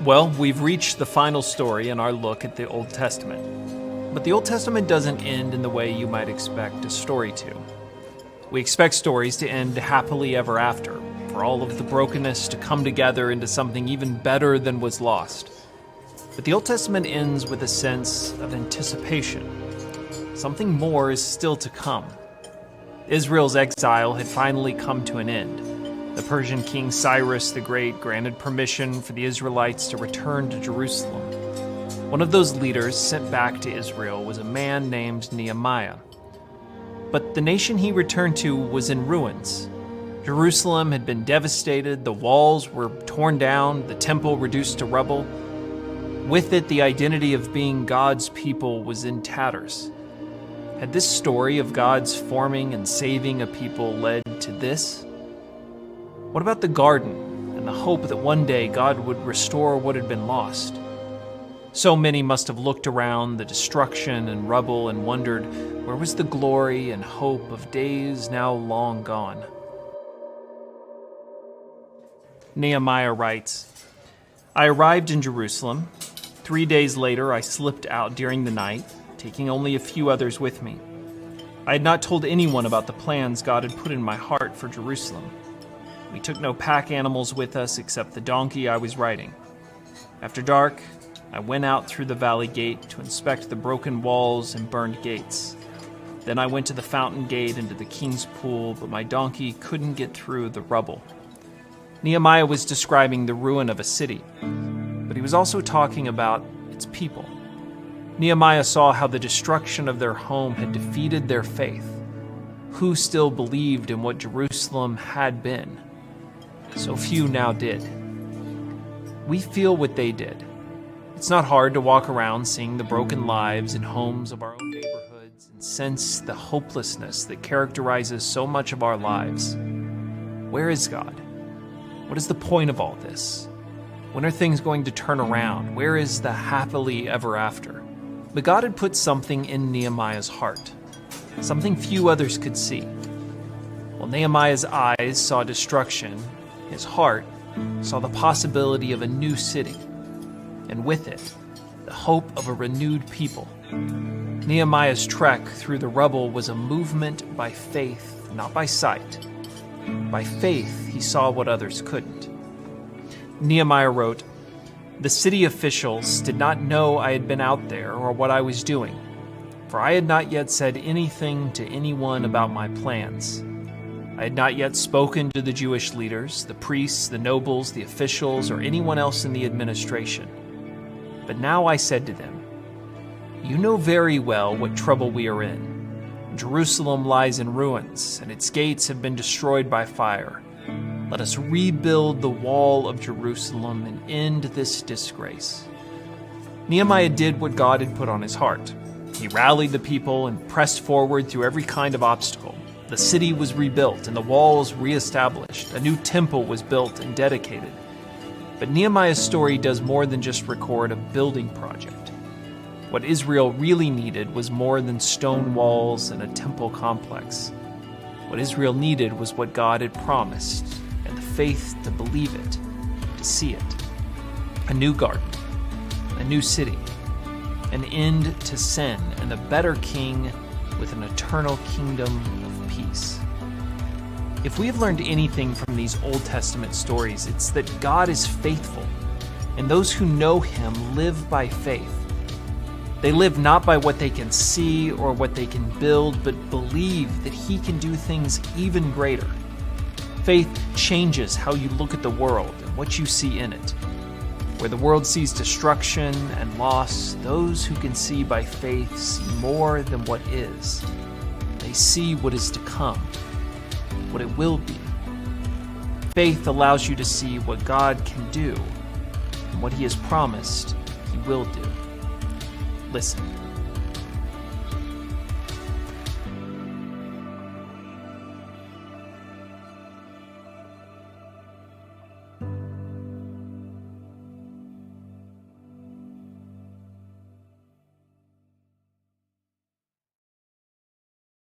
Well, we've reached the final story in our look at the Old Testament. But the Old Testament doesn't end in the way you might expect a story to. We expect stories to end happily ever after, for all of the brokenness to come together into something even better than was lost. But the Old Testament ends with a sense of anticipation. Something more is still to come. Israel's exile had finally come to an end. The Persian king Cyrus the Great granted permission for the Israelites to return to Jerusalem. One of those leaders sent back to Israel was a man named Nehemiah. But the nation he returned to was in ruins. Jerusalem had been devastated, the walls were torn down, the temple reduced to rubble. With it, the identity of being God's people was in tatters. Had this story of God's forming and saving a people led to this? What about the garden and the hope that one day God would restore what had been lost? So many must have looked around the destruction and rubble and wondered, where was the glory and hope of days now long gone? Nehemiah writes, I arrived in Jerusalem. 3 days later, I slipped out during the night, taking only a few others with me. I had not told anyone about the plans God had put in my heart for Jerusalem. We took no pack animals with us except the donkey I was riding. After dark, I went out through the valley gate to inspect the broken walls and burned gates. Then I went to the fountain gate into the king's pool, but my donkey couldn't get through the rubble. Nehemiah was describing the ruin of a city, but he was also talking about its people. Nehemiah saw how the destruction of their home had defeated their faith. Who still believed in what Jerusalem had been? So few now did. We feel what they did. It's not hard to walk around seeing the broken lives and homes of our own neighborhoods and sense the hopelessness that characterizes so much of our lives. Where is God? What is the point of all this? When are things going to turn around? Where is the happily ever after? But God had put something in Nehemiah's heart, something few others could see. While Nehemiah's eyes saw destruction, his heart saw the possibility of a new city, and with it, the hope of a renewed people. Nehemiah's trek through the rubble was a movement by faith, not by sight. By faith, he saw what others couldn't. Nehemiah wrote, The city officials did not know I had been out there or what I was doing, for I had not yet said anything to anyone about my plans. I had not yet spoken to the Jewish leaders, the priests, the nobles, the officials, or anyone else in the administration. But now I said to them, You know very well what trouble we are in. Jerusalem lies in ruins, and its gates have been destroyed by fire. Let us rebuild the wall of Jerusalem and end this disgrace. Nehemiah did what God had put on his heart. He rallied the people and pressed forward through every kind of obstacle. The city was rebuilt and the walls reestablished. A new temple was built and dedicated. But Nehemiah's story does more than just record a building project. What Israel really needed was more than stone walls and a temple complex. What Israel needed was what God had promised, and the faith to believe it, to see it. A new garden, a new city, an end to sin, and a better king with an eternal kingdom of peace. If we have learned anything from these Old Testament stories, it's that God is faithful, and those who know him live by faith. They live not by what they can see or what they can build, but believe that he can do things even greater. Faith changes how you look at the world and what you see in it. Where the world sees destruction and loss, those who can see by faith see more than what is. They see what is to come, what it will be. Faith allows you to see what God can do and what he has promised he will do. Listen.